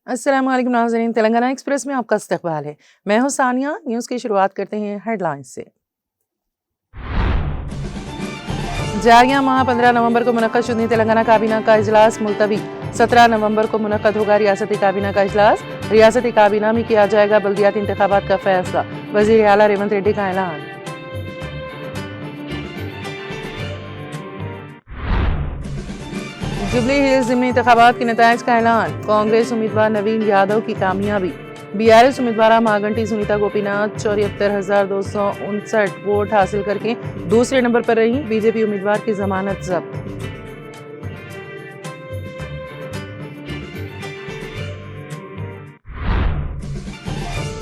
अस्सलाम वालेकुम नाज़रीन, तेलंगाना एक्सप्रेस में आपका इस्तकबाल है। मैं हूं सानिया। न्यूज़ की शुरुआत करते हैं हेडलाइंस से। जारिया माह 15 नवंबर को मुनक़्क़द शुदनी तेलंगाना काबीना का इजलास मुलतवी। 17 नवंबर को मुनक़्क़द होगा रियासती काबीना का इजलास। रियासती काबीना में किया जाएगा बल्दियाती इंतखाबात का फैसला। वज़ीर आला रेवंत रेड्डी का ऐलान। जुबली हिल्स ज़िमनी इंतखाबात के नताइज का ऐलान। कांग्रेस उम्मीदवार नवीन यादव की कामयाबी। बीआरएस उम्मीदवार मागंटी सुनीता गोपीनाथ 74,259 वोट हासिल करके दूसरे नंबर पर रही। बीजेपी उम्मीदवार की जमानत जब्त।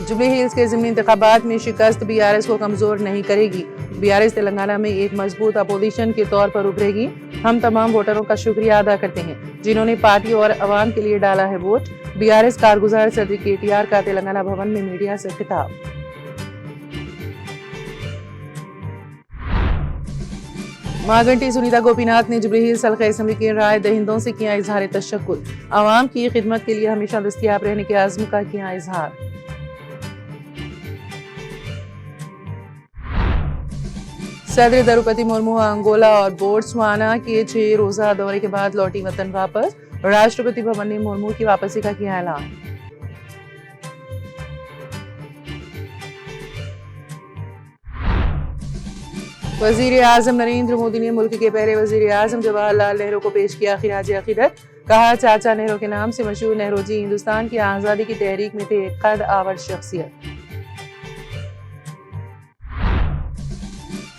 जुबली हिल्स के ज़िमनी इंतखाबात में शिकस्त बीआरएस को कमजोर नहीं करेगी। बीआरएस तेलंगाना में एक मजबूत अपोजिशन के तौर पर उभरेगी। हम तमाम वोटरों का शुक्रिया अदा करते हैं जिन्होंने पार्टी और अवाम के लिए डाला है वोट। बीआरएस कारगुजार सदर केटीआर का तेलंगाना भवन में मीडिया से खिताब। मागंटी सुनीता गोपीनाथ ने जुबली हिल्स हल्का असेंबली के राय दहिंदों से किया इजहार तशक्कुर। अवाम की खिदमत के लिए हमेशा दस्तयाब रहने के आज़म का किया इजहार। सदर द्रौपदी मुर्मू अंगोला और बोट्सवाना के 6 रोजा दौरे के बाद लौटी वतन वापस। राष्ट्रपति भवन ने मुर्मू की वापसी का किया ऐलान। वजीर आजम नरेंद्र मोदी ने मुल्क के पहले वजीर आजम जवाहरलाल नेहरू को पेश किया खिराज अकीदत। कहा, चाचा नेहरू के नाम से मशहूर नेहरू जी हिंदुस्तान की आजादी की तहरीक में थे एक कद आवर शख्सियत।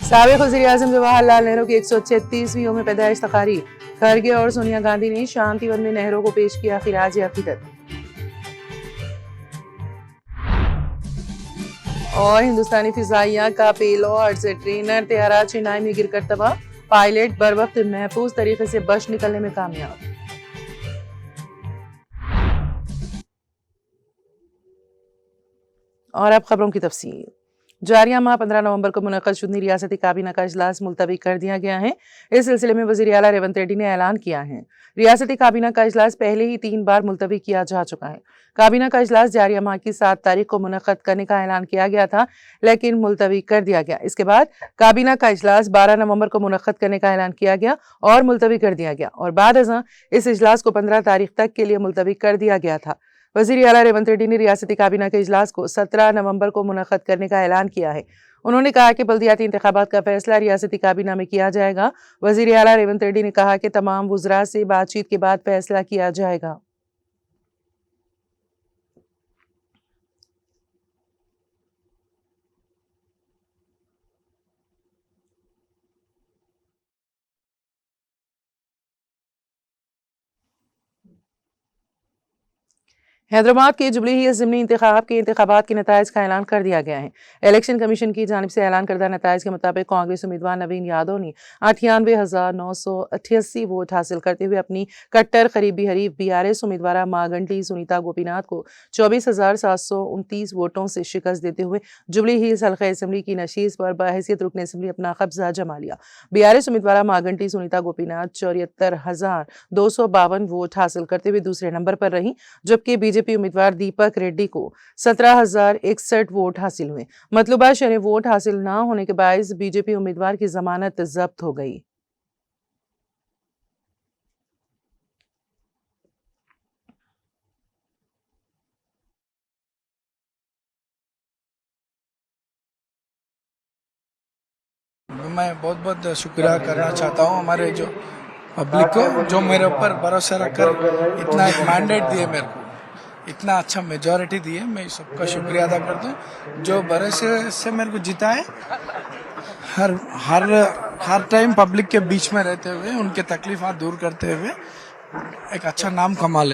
साबिक वज़ीर आज़म जवाहरलाल नेहरू की 136वीं यौम पैदाइश तकारीब। खरगे और सोनिया गांधी ने शांतिवन में नेहरू को पेश किया खिराज अकीदत। और हिंदुस्तानी फिजाइया का पेलॉट से ट्रेनर तैयारा चेन्नई में गिरकर तबाह। पायलट बर वक्त महफूज तरीके से बच निकलने में कामयाब। और अब खबरों की तफसील। जारिया माह 15 नवंबर को मुनक़्क़द शुदनी रियासती काबीना का इजलास मुलतवी कर दिया गया है। इस सिलसिले में वज़ीर आला रेवंत रेड्डी ने ऐलान किया है। रियासती काबीना का इजलास पहले ही 3 बार मुलतवी किया जा चुका है। काबीना का इजलास जारिया माह की 7 तारीख को मुनक़्क़द करने का ऐलान किया गया था, लेकिन मुलतवी कर दिया गया। इसके बाद काबीना का इजलास 12 नवंबर को मुनक़्क़द करने का ऐलान किया गया और मुलतवी कर दिया गया और बाद अज़ां इस इजलास को 15 तारीख तक के लिए मुलतवी कर दिया गया था। वज़ीर आला रेवंत रेड्डी ने रियासती काबीना के इजलास को 17 नवंबर को मुनक़्क़द करने का ऐलान किया है। उन्होंने कहा कि बल्दियाती इंतखाबात का फैसला रियासती काबीना में किया जाएगा। वज़ीर आला रेवंत रेड्डी ने कहा कि तमाम वुज़रा से बातचीत के बाद फैसला किया जाएगा। हैदराबाद के जुबली हिल्स ज़िमनी इंतखाबात के नताइज का ऐलान कर दिया गया है। इलेक्शन कमीशन की जानिब से ऐलान करदा नताइज के मुताबिक कांग्रेस उम्मीदवार नवीन यादव ने 98,988 वोट हासिल करते हुए अपनी कट्टर करीबी हरीफ बीआरएस उम्मीदवार मागंटी सुनीता गोपीनाथ को 24,729 वोटों से शिकस्त देते हुए जुबली हिल्स हल्का असेंबली की नशीज पर बहैसियत रुकन असेंबली अपना कब्जा जमा लिया। बीआरएस उम्मीदवार मागंटी सुनीता गोपीनाथ 74,252 वोट हासिल करते हुए दूसरे नंबर पर रही, जबकि बीजेपी उम्मीदवार दीपक रेड्डी को 17,061 वोट हासिल हुए। मतलूबा शरह वोट हासिल न होने के बायस बीजेपी उम्मीदवार की जमानत जब्त हो गई। मैं बहुत बहुत शुक्रिया करना चाहता हूँ हमारे जो पब्लिक को, जो मेरे ऊपर भरोसा रखकर इतना एक मैंडेट दिए, मेरे को इतना अच्छा मेजॉरिटी दी है। मैं सबका शुक्रिया अदा करता हूँ जो भरोसे से मेरे को जीता है। हर हर हर टाइम पब्लिक के बीच में रहते हुए उनके तकलीफात दूर करते हुए एक अच्छा नाम कमा ले।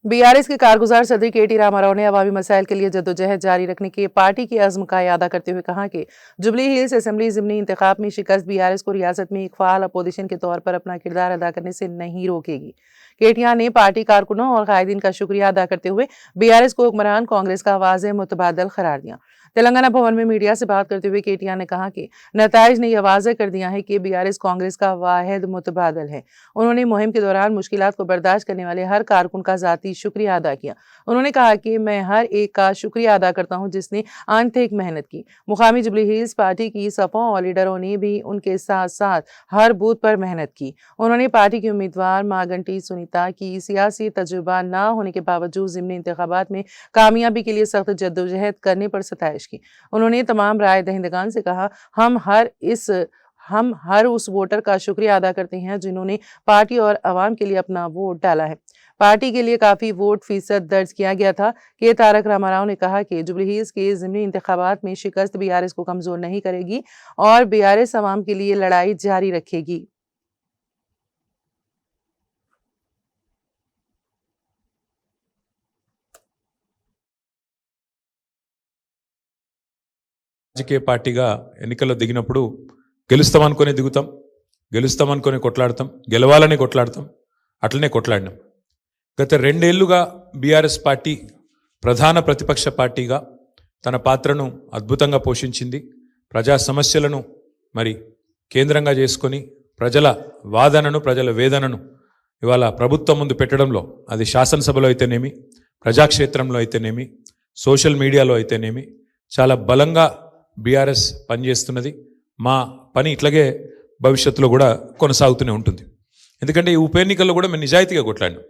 बीआरएस के कारगुजार सदर केटी रामाराव ने अवामी मसाइल के लिए जद्दोजहद जारी रखने के पार्टी के अज़्म का यादा करते हुए कहा कि जुबली हिल्स असेंबली ज़िमनी इंतखाब में शिकस्त बीआरएस को रियासत में एक फ़ाल अपोजिशन के तौर पर अपना किरदार अदा करने से नहीं रोकेगी। केटिया ने पार्टी कारकुनों और कायदीन का शुक्रिया अदा करते हुए बीआरएस को हुक्मरान कांग्रेस का वाज़ेह मुतबादल करार दिया। तेलंगाना भवन में मीडिया से बात करते हुए केटीआर ने कहा कि नताइज ने यह वाज़ेह कर दिया है कि बीआरएस कांग्रेस का वाहिद मुतबादल है। उन्होंने मुहिम के दौरान मुश्किलात को बर्दाश्त करने वाले हर कारकुन का ज़ाती शुक्रिया अदा किया। उन्होंने कहा कि मैं हर एक का शुक्रिया अदा करता हूं जिसने आंतरिक मेहनत की। मुकामी जुबली हिल्स पार्टी की सफ़ों और लीडरों ने भी उनके साथ साथ हर बूथ पर मेहनत की। उन्होंने पार्टी की उम्मीदवार मागंटी सुनीता की सियासी तजुर्बा न होने के बावजूद ज़िमनी इंतखाबात में कामयाबी के लिए सख्त जद्दोजहद करने पर सताइश की। उन्होंने तमाम राय दहिंदगान से कहा, हम हर उस वोटर का शुक्रिया अदा करते हैं जिन्होंने पार्टी और अवाम के लिए अपना वोट डाला है। पार्टी के लिए काफ़ी वोट फीसद दर्ज किया गया था। के तारक रामाराव ने कहा कि जुबली हिल्स के ज़िमनी इंतखाबात में शिकस्त बीआरएस को कमज़ोर नहीं करेगी और बीआरएस अवाम के लिए लड़ाई जारी रखेगी। రాజకీయ పార్టీగా ఎన్నికల్లో దిగినప్పుడు గెలుస్తామనుకునే దిగుతాం, గెలుస్తామనుకునే కొట్లాడతాం, గెలవాలని కొట్లాడతాం, అట్లనే కొట్లాడినాం. గత 2 ఏళ్లుగా బీఆర్ఎస్ పార్టీ ప్రధాన ప్రతిపక్ష పార్టీగా తన పాత్రను అద్భుతంగా పోషించింది. ప్రజా సమస్యలను మరి కేంద్రంగా చేసుకొని ప్రజల వాదనను, ప్రజల వేదనను ఇవాళ ప్రభుత్వం ముందు పెట్టడంలో, అది శాసనసభలో అయితేనేమి, ప్రజాక్షేత్రంలో అయితేనేమి, సోషల్ మీడియాలో అయితేనేమి చాలా బలంగా బీఆర్ఎస్ పనిచేస్తున్నది. మా పని ఇట్లాగే భవిష్యత్తులో కూడా కొనసాగుతూనే ఉంటుంది. ఎందుకంటే ఈ ఉప ఎన్నికల్లో కూడా మేము నిజాయితీగా కొట్లాడినాం.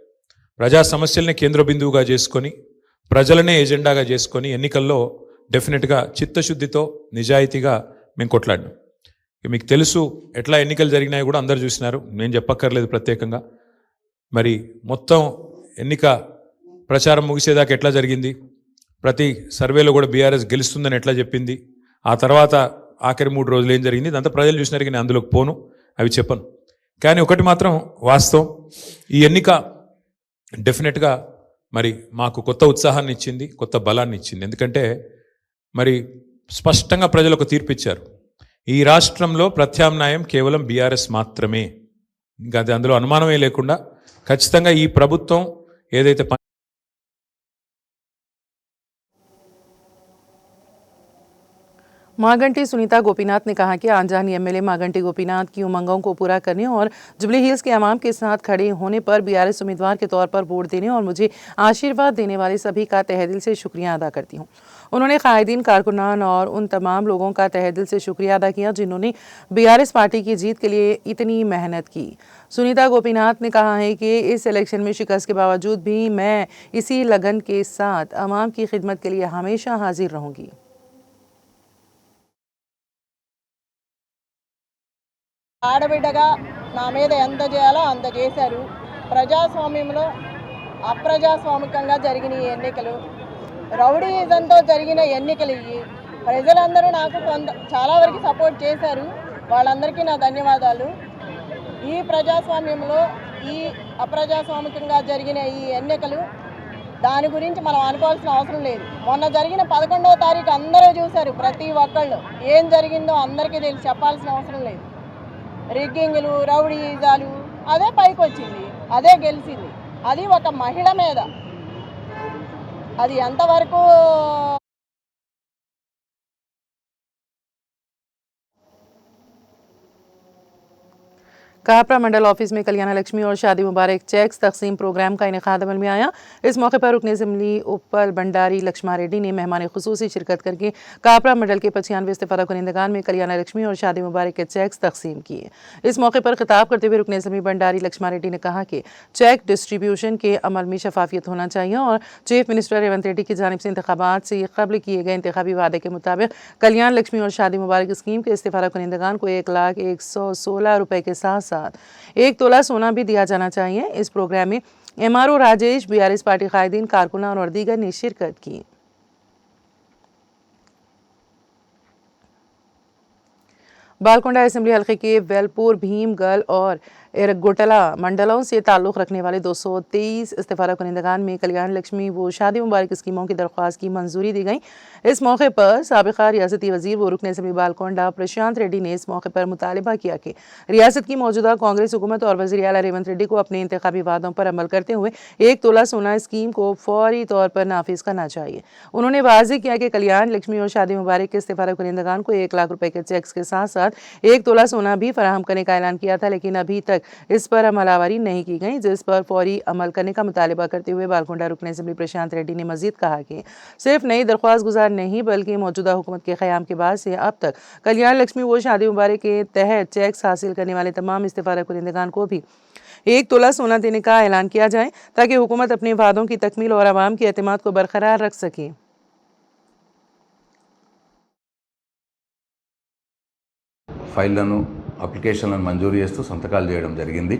ప్రజా సమస్యలనే కేంద్ర బిందువుగా చేసుకొని, ప్రజలనే ఎజెండాగా చేసుకొని ఎన్నికల్లో డెఫినెట్గా చిత్తశుద్ధితో నిజాయితీగా మేము కొట్లాడినాం. మీకు తెలుసు ఎట్లా ఎన్నికలు జరిగినాయి కూడా అందరు చూసినారు, నేను చెప్పక్కర్లేదు ప్రత్యేకంగా. మరి మొత్తం ఎన్నిక ప్రచారం ముగిసేదాకా ఎట్లా జరిగింది, ప్రతి సర్వేలో కూడా బీఆర్ఎస్ గెలుస్తుందని ఎట్లా చెప్పింది, ఆ తర్వాత ఆఖరి 3 రోజులు ఏం జరిగింది, ఇదంతా ప్రజలు చూసినారు. నేను అందులోకి పోను, అవి చెప్పను. కానీ ఒకటి మాత్రం వాస్తవం, ఈ ఎన్నిక డెఫినెట్గా మరి మాకు కొత్త ఉత్సాహాన్ని ఇచ్చింది, కొత్త బలాన్ని ఇచ్చింది. ఎందుకంటే మరి స్పష్టంగా ప్రజలు ఒక తీర్పు ఇచ్చారు. ఈ రాష్ట్రంలో ప్రత్యామ్నాయం కేవలం బీఆర్ఎస్ మాత్రమే. ఇంకా అది అందులో అనుమానమే లేకుండా ఖచ్చితంగా ఈ ప్రభుత్వం ఏదైతే मागंटी सुनीता गोपीनाथ ने कहा कि आंजानी एमएलए मागंटी गोपीनाथ की उमंगों को पूरा करने और जुबली हिल्स के अवाम के साथ खड़े होने पर बीआरएस उम्मीदवार के तौर पर वोट देने और मुझे आशीर्वाद देने वाले सभी का तहे दिल से शुक्रिया अदा करती हूँ। उन्होंने कायदीन, कारकुनान और उन तमाम लोगों का तहे दिल से शुक्रिया अदा किया जिन्होंने बीआरएस पार्टी की जीत के लिए इतनी मेहनत की। सुनीता गोपीनाथ ने कहा है कि इस इलेक्शन में शिकस्त के बावजूद भी मैं इसी लगन के साथ अवाम की खिदमत के लिए हमेशा हाजिर रहूँगी। ఆడబిడ్డగా నా మీద ఎంత చేయాలో అంత చేశారు. ప్రజాస్వామ్యంలో అప్రజాస్వామికంగా జరిగిన ఈ ఎన్నికలు, రౌడీయిజంతో జరిగిన ఎన్నికలు ఇవి. ప్రజలందరూ నాకు చాలా వరకు సపోర్ట్ చేశారు. వాళ్ళందరికీ నా ధన్యవాదాలు. ఈ ప్రజాస్వామ్యంలో ఈ అప్రజాస్వామికంగా జరిగిన ఈ ఎన్నికలు దాని గురించి మనం అనుకోవాల్సిన అవసరం లేదు. మొన్న జరిగిన 11వ తారీఖు అందరూ చూశారు. ప్రతి ఒక్కళ్ళు ఏం జరిగిందో అందరికీ తెలిసి చెప్పాల్సిన అవసరం లేదు. రిగ్గింగ్లు, రౌడీజాలు, అదే పైకి వచ్చింది, అదే గెలిచింది. అది ఒక మహిళ మీద. అది ఎంతవరకు कापरा मंडल ऑफिस में कल्याण लक्ष्मी और शादी मुबारक चेक्स तकसीम प्रोग्राम का इनेकाद अमल में आया। इस मौके पर रुकन असेंबली उपल भंडारी लक्ष्मा रेड्डी ने मेहमान खुसूसी शिरकत करके कापरा मंडल के 95 इस्तीफादा कुनिंदगान में कल्याण लक्ष्मी और शादी मुबारक के चेक्स तकसीम किए। इस मौके पर खिताब करते हुए रुकन असेंबली भंडारी लक्ष्मा रेड्डी ने कहा कि चेक डिस्ट्रीब्यूशन के अमल में शफाफियत होना चाहिए और चीफ मिनिस्टर रेवंत रेड्डी की जानिब से इंतखाबात से कबल किए गए इंतखाबी वादे के मुताबिक कल्याण लक्ष्मी और शादी मुबारक स्कीम के इस्तीफादा कुनिंदगान को 1,116 रुपये के साथ 1 तोला सोना भी दिया जाना चाहिए। इस प्रोग्राम में एमआरओ राजेश, बीआरएस पार्टी कायदीन, कारकुनान और दीगर ने शिरकत की। बालकोंडा असेंबली हल्के के वेलपुर, भीमगल और एरगोटला मंडलों से ताल्लुक़ रखने वाले 223 इस्तीफ़ादा कुनिंदगान में कल्याण लक्ष्मी व शादी मुबारक स्कीमों की दरख्वास्त की मंजूरी दी गई। इस मौके पर साबिक़ा रियासती वज़ीर व रुकन असम्बली बालकोंडा प्रशांत रेड्डी ने इस मौके पर मुतालबा किया कि रियासत की मौजूदा कांग्रेस हुकूमत और वज़ीर आला रेवंत रेड्डी को अपने इंतखाबी वादों पर अमल करते हुए 1 तोला सोना स्कीम को फौरी तौर पर नाफिज करना चाहिए। उन्होंने वाज़ेह किया कि कल्याण लक्ष्मी और शादी मुबारक के इस्तीफ़ादा कुनिंदगान को 1 लाख रुपए के चेक्स के साथ साथ 1 तोला सोना भी फराहम करने का ऐलान किया था, लेकिन अभी तक इस पर अमलावरी नहीं की गई, जिस पर फौरी अमल करने का मुतालबा करते हुए बालकोंडा रुकन असम्बली प्रशांत रेड्डी ने मजीद कहा कि सिर्फ नई दरख्वास्त गुजार नहीं बल्कि मौजूदा हुकूमत के क़याम के बाद से अब तक कल्याण लक्ष्मी व शादी मुबारक के तहत चेक्स हासिल करने वाले तमाम इस्तीफ़ादा कुनिंदगान को भी 1 तोला सोना देने का ऐलान किया जाए ताकि हुकूमत अपने वादों की तकमील और आवाम के एतमाद को बरकरार रख सके। ఫైళ్లను అప్లికేషన్లను మంజూరు చేస్తూ సంతకాలు చేయడం జరిగింది.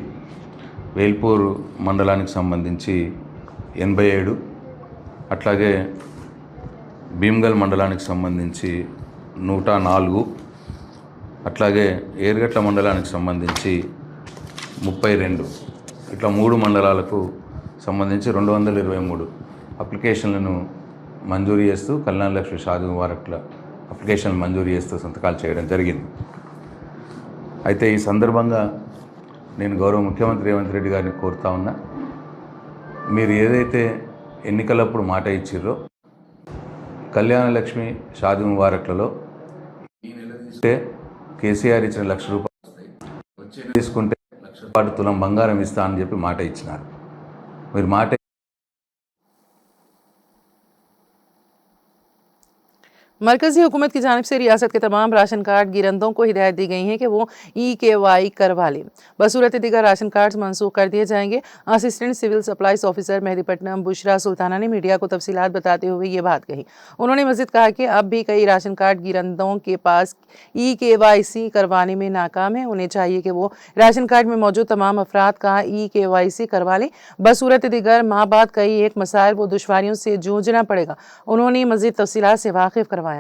వేల్పూర్ మండలానికి సంబంధించి 87, అట్లాగే భీమ్గల్ మండలానికి సంబంధించి 104, అట్లాగే ఏర్గట్ల మండలానికి సంబంధించి 32, ఇట్లా 3 మండలాలకు సంబంధించి 223 అప్లికేషన్లను మంజూరు చేస్తూ కళ్యాణ లక్ష్మి షాదీ ముబారక్ల అప్లికేషన్లు మంజూరు చేస్తూ సంతకాలు చేయడం జరిగింది. అయితే ఈ సందర్భంగా నేను గౌరవ ముఖ్యమంత్రి రేవంత్ రెడ్డి గారిని కోరుతా ఉన్నా, మీరు ఏదైతే ఎన్నికలప్పుడు మాట ఇచ్చిర్రో కళ్యాణ లక్ష్మి షాదీ ముబారక్లలో ఈ నెల తీసుకుంటే కేసీఆర్ ఇచ్చిన ₹1,00,000 వచ్చే తీసుకుంటే ₹1,00,000 తులం బంగారం ఇస్తా అని చెప్పి మాట ఇచ్చినారు. మీరు మాట मरकज़ी हुकूमत की जानिब से रियासत के तमाम राशन कार्ड गिरंदों को हिदायत दी गई है कि वो EKY करवा लें, बसूरत दीगर राशन कार्ड मनसूख कर दिए जाएंगे। Assistant civil supplies officer Mehdipatnam Bushra Sultana ने मीडिया को तफसीलात बताते हुए ये बात कही। उन्होंने मज़ीद कहा कि अब भी कई राशन कार्ड गिरंदों के पास EKYC करवाने में नाकाम है। उन्हें चाहिए कि वो राशन कार्ड में मौजूद तमाम अफराद का EKYC करवा लें। बसूरत दीगर माँ बाद कई एक मसाइल व दुश्वारियों से जूझना पड़ेगा। उन्होंने मज़ीद तफसीलात से वाकिफ करवाया।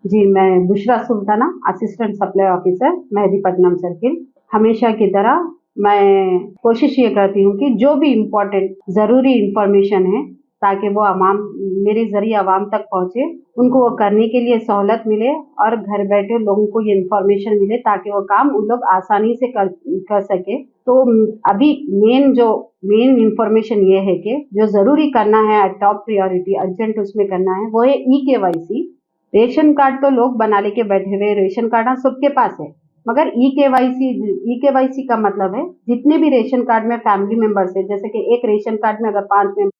जी, मैं Bushra Sultana, assistant supply officer Mehdipatnam circle. हमेशा की तरह मैं कोशिश ये करती हूँ कि जो भी इम्पोर्टेंट ज़रूरी इंफॉर्मेशन है ताकि वो मेरे ज़रिए आवाम तक पहुँचे, उनको वो करने के लिए सहूलत मिले और घर बैठे लोगों को ये इंफॉर्मेशन मिले ताकि वो काम उन लोग आसानी से कर सके। तो अभी मेन इंफॉर्मेशन ये है कि जो ज़रूरी करना है, टॉप प्रायोरिटी अर्जेंट उसमें करना है, वो है EKYC। रेशन कार्ड तो लोग बना लेके बैठे हुए, रेशन कार्ड सबके पास है, मगर EKYC का मतलब है जितने भी रेशन कार्ड में फैमिली मेंबर्स है, जैसे कि एक रेशन कार्ड में अगर 5 मेंबर।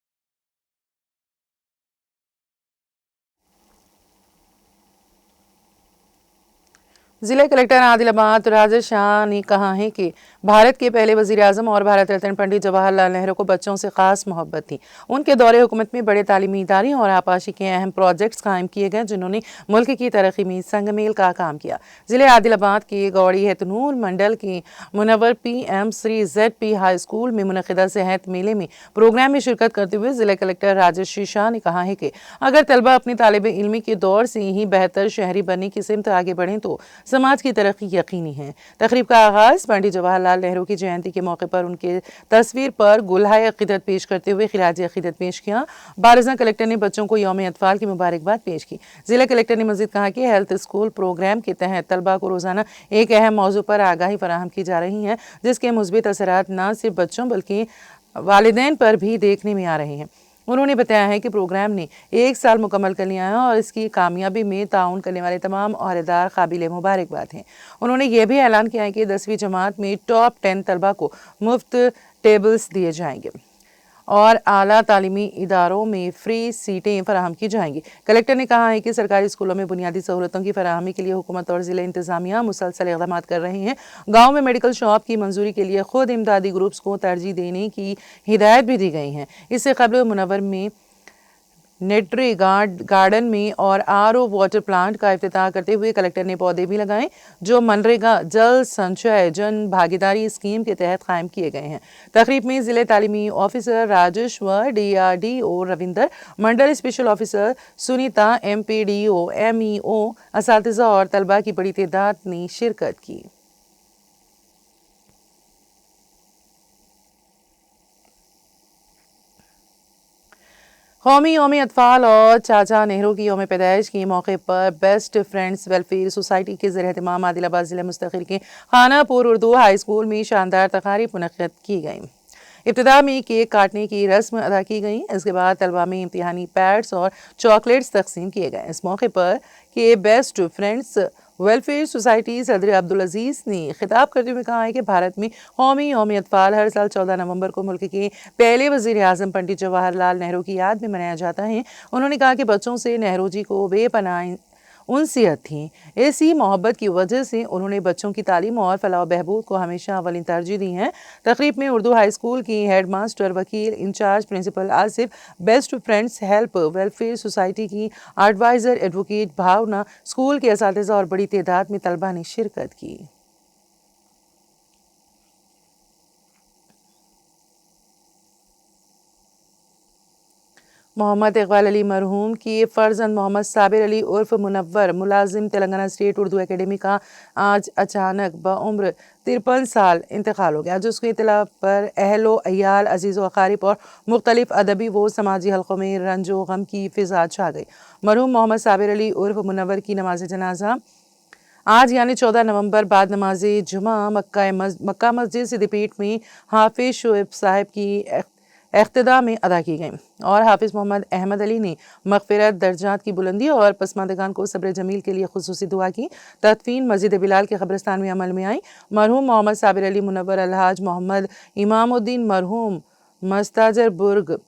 जिला कलेक्टर आदिलाबाद राजेश शाह ने कहा है कि भारत के पहले वजीर आजम और भारत रत्न पंडित जवाहरलाल नेहरू को बच्चों से खास मोहब्बत थी। उनके दौरे हुकूमत में बड़े तालीमी इदारे और आपाशी के अहम प्रोजेक्ट्स कायम किए गए जिन्होंने मुल्क की तरक्की में संगमेल का काम किया। जिले आदिलाबाद के गौड़ी हतनूर मंडल के Munawwar PM Shri ZP high school में मुनक़िदा सेहत मेले में प्रोग्राम में शिरकत करते हुए जिला कलेक्टर राजेश शाह ने कहा है कि अगर तलबा अपने तालिब इल्मी के दौर से ही बेहतर शहरी बनने की सिमत आगे बढ़ें तो समाज की तरक्की यकीनी है। तकरीब का आगाज़ पंडित जवाहरलाल नेहरू की जयंती के मौके पर उनके तस्वीर पर गुलहाए अक़ीदत पेश करते हुए खिराज अक़ीदत पेश किया। बारज़ा कलेक्टर ने बच्चों को यौम अतफ़ाल की मुबारकबाद पेश की। जिला कलेक्टर ने मज़ीद कहा कि हेल्थ स्कूल प्रोग्राम के तहत तलबा को रोज़ाना एक अहम मौजू पर आगाही फराहम की जा रही है, जिसके मुस्बित असरात न सिर्फ बच्चों बल्कि वालिदैन पर भी देखने में आ रहे हैं। उन्होंने बताया है कि प्रोग्राम ने 1 साल मुकम्मल कर लिया है और इसकी कामयाबी में ताउन करने वाले तमाम अहदेदार काबिल मुबारकबाद हैं। उन्होंने ये भी ऐलान किया है कि 10वीं जमात में टॉप 10 तलबा को मुफ्त टेबल्स दिए जाएंगे और आला तालीमी इदारों में फ्री सीटें फराहम की जाएंगी। कलेक्टर ने कहा है कि सरकारी स्कूलों में बुनियादी सहूलतों की फराहमी के लिए हुकूमत और ज़िला इंतज़ामिया मुसलसल इक़दाम कर रहे हैं। गाँव में मेडिकल शॉप की मंजूरी के लिए खुद इमदादी ग्रुप्स को तरजीह देने की हिदायत भी दी गई है। इससे कबल मुनव्वर में नेटरी गार्डन में और आरओ वाटर प्लांट का इफ्तिताह करते हुए कलेक्टर ने पौधे भी लगाए जो मनरेगा जल संचय जन भागीदारी स्कीम के तहत कायम किए गए हैं। तकरीब में जिले तालीमी officer Rajeshwar, DRDO Ravinder, mandal special officer Sunita, MPDO, MEO, असातिज़ा और तलबा की बड़ी तादाद ने शिरकत की। कौमी यौम अतफाल और चाचा नेहरू की यौम पैदाइश के मौके पर बेस्ट फ्रेंड्स वेलफेयर सोसाइटी के ज़रिए एहतमाम आदिलाबाद ज़िला मुस्तक़िल के खानापुर उर्दू हाई स्कूल में शानदार तकारीब मुनक़्क़द की गई। इब्तिदा में केक काटने की रस्म अदा की गई। इसके बाद तलबा में इम्तिहानी पैड्स और चॉकलेट्स तकसीम किए गए। इस मौके पर के बेस्ट फ्रेंड्स वेलफेयर सोसाइटी सदर अब्दुल अजीज़ ने खिताब करते हुए कहा है कि भारत में कौमी यौम अतफाल हर साल 14 नवंबर को मुल्क के पहले वज़ीर आज़म पंडित जवाहरलाल नेहरू की याद में मनाया जाता है। उन्होंने कहा कि बच्चों से नेहरू जी को बेपनाह उनसियत थी। ऐसी मोहब्बत की वजह से उन्होंने बच्चों की तालीम और फलाह बहबूद को हमेशा अव्वलीन तरजीह दी है। तकरीब में उर्दू हाई स्कूल की हेड मास्टर, वकील incharge principal Asif, best friends help welfare society की एडवाइज़र एडवोकेट भावना, स्कूल के असातिज़ा और बड़ी तादाद में तलबा ने शिरकत की। मोहम्मद इकबाल अली मरहूम की फ़र्जंद मोहम्मद साबिर अली उर्फ मुनव्वर मुलाजिम तेलंगाना स्टेट उर्दू एकेडमी का आज अचानक बउम्र 53 साल इंतकाल हो गया, जिसकी इतला पर अहलो अयाल अजीज़ व अकारिब और मुख्तलिफ अदबी व समाजी हल्कों में रंजो गम की फ़िज़ा छा गई। मरहूम मोहम्मद साबिर अली उर्फ मुनव्वर की नमाज जनाजा आज यानी 14 नवंबर बाद नमाज जुमा मक्का मस्जिद सिद्दीपीठ में हाफिज शोएब साहब की इख्तिदा में अदा की गई और हाफिज मोहम्मद अहमद अली ने मग़फ़िरत, दर्जात की बुलंदी और पसमानदगान को सब्र जमील के लिए खुसूसी दुआ की। तदफीन मस्जिद बिलाल के कब्रिस्तान में अमल में आई। मरहूम मोहम्मद साबिर अली मुनव्वर अलहाज मोहम्मद इमामुद्दीन मरहूम मस्ताजर बुर्ग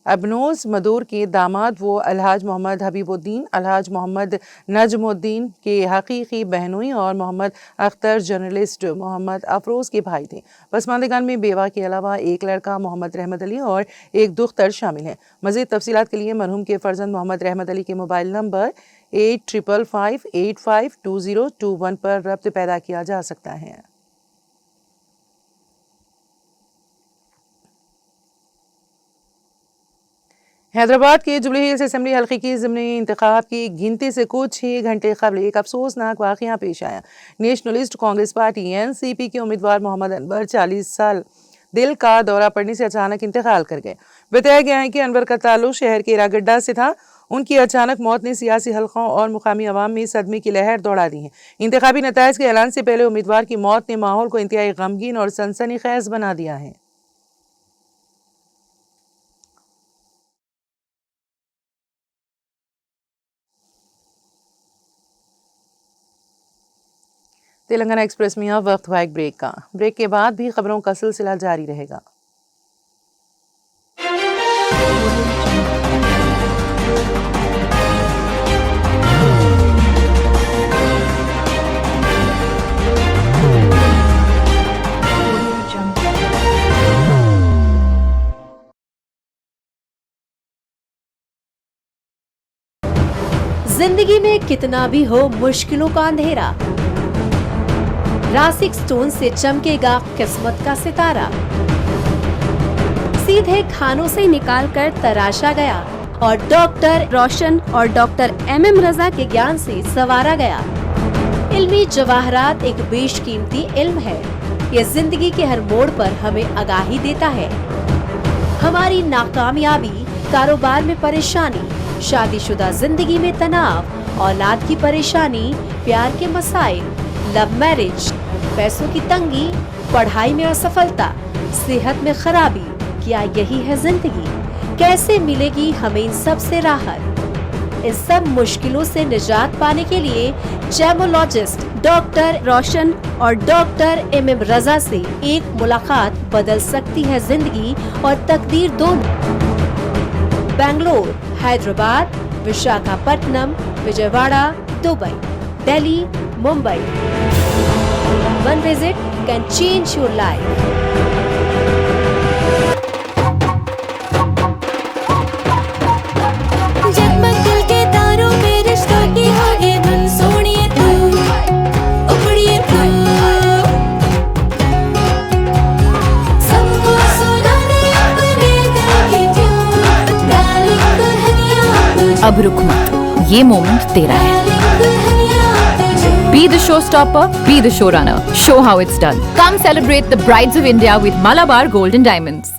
अबनोस मदूर के दामाद वो अलहाज मोहम्मद हबीबुद्दीन, अलहाज मोहम्मद नजमुद्दीन के हकीकी बहनोई और मोहम्मद अख्तर जर्नलिस्ट मोहम्मद अफरोज़ के भाई थे। पसमानदगान में बेवा के अलावा एक लड़का मोहम्मद रहमत अली और एक दुख्तर शामिल हैं। मज़ीद तफसीलात के लिए मरहूम के फ़र्जंद मोहम्मद रहमत अली के मोबाइल नंबर 8555852021 पर रब्त पैदा किया जा सकता है। हैदराबाद के जुबली हिल्स असेंबली हल्के की ज़िमनी इंतखाब की गिनती से कुछ ही घंटे कबल एक अफसोसनाक वाक़या पेश आया। नेशनलिस्ट कांग्रेस पार्टी NCP के उम्मीदवार मोहम्मद अनवर 40 साल दिल का दौरा पड़ने से अचानक इंतकाल कर गए। बताया गया है कि अनवर का ताल्लुक शहर के इरागड्डा से था। उनकी अचानक मौत ने सियासी हल्कों और मुकामी अवाम में सदमे की लहर दौड़ा दी है। इंतखाबी नताइज के ऐलान से पहले उम्मीदवार की मौत ने माहौल को इंतहाई गमगीन और सनसनीखेज बना दिया है। तेलंगाना एक्सप्रेस में अब वक्त हुआ एक ब्रेक का। ब्रेक के बाद भी खबरों का सिलसिला जारी रहेगा। जिंदगी में कितना भी हो मुश्किलों का अंधेरा, रासिक स्टोन से चमकेगा किस्मत का सितारा। सीधे खानों से निकाल कर तराशा गया और डॉक्टर रोशन और डॉक्टर MM रजा के ज्ञान से संवारा गया। इल्मी जवाहरात एक बेशकीमती इल्म है। ये जिंदगी के हर मोड़ पर हमें आगाही देता है। हमारी नाकामयाबी, कारोबार में परेशानी, शादीशुदा जिंदगी में तनाव, औलाद की परेशानी, प्यार के मसाइल, लव मैरिज, पैसों की तंगी, पढ़ाई में असफलता, सेहत में खराबी, क्या यही है जिंदगी? कैसे मिलेगी हमें इन सब से राहत? इन सब मुश्किलों से निजात पाने के लिए जेमोलॉजिस्ट डॉक्टर रोशन और डॉक्टर MM रजा से एक मुलाकात बदल सकती है जिंदगी और तकदीर दोनों। Bangalore, Hyderabad, Visakhapatnam, Vijayawada, Dubai, Delhi, Mumbai. One visit can change your life. अब रुक मत, ये मोमेंट तेरा है। Be the showstopper, be the showrunner. Show how it's done. Come celebrate the Brides of India with Malabar Gold and Diamonds.